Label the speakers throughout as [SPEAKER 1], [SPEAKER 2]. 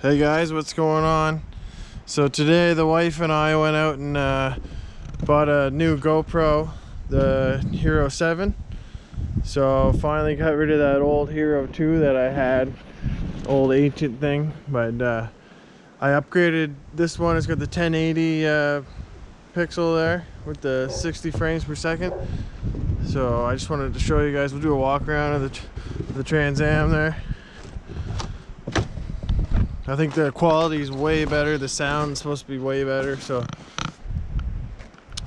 [SPEAKER 1] Hey guys, what's going on? So today the wife and I went out and bought a new GoPro, the Hero 7. So finally got rid of that old Hero 2 that I had, old ancient thing. But I upgraded this one. It's got the 1080 pixel there with the 60 frames per second. So I just wanted to show you guys. We'll do a walk around of the Trans Am there. I think the quality is way better. The sound's supposed to be way better. So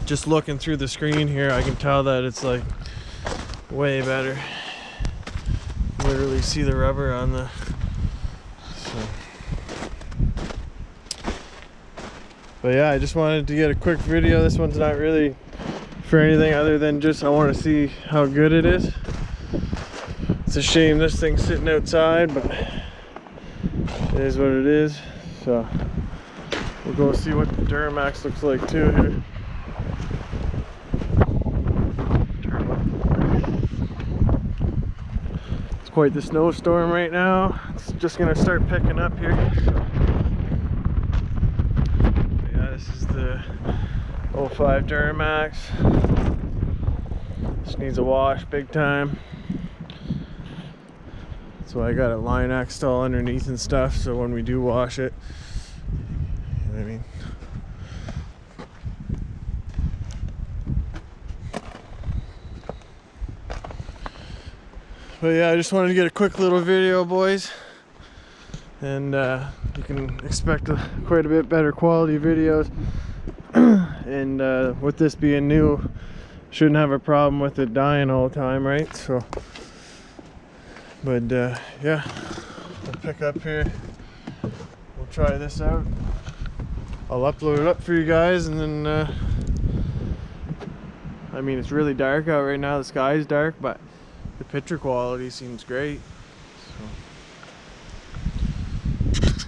[SPEAKER 1] just looking through the screen here, I can tell that it's like way better. Literally see the rubber on the. But yeah, I just wanted to get a quick video. This one's not really for anything other than just I want to see how good it is. It's a shame this thing's sitting outside, but it is what it is. So we'll go see what the Duramax looks like too here. It's quite the snowstorm right now. It's just gonna start picking up here. But yeah, this is the 05 Duramax. Just needs a wash big time. So I got it line axed all underneath and stuff, so when we do wash it, you know what I mean. But yeah, I just wanted to get a quick little video, boys, and you can expect quite a bit better quality videos. And with this being new, shouldn't have a problem with it dying all the time, right? So. But yeah, we'll pick up here. We'll try this out. I'll upload it up for you guys, and then I mean, it's really dark out right now. The sky is dark, but the picture quality seems great. So.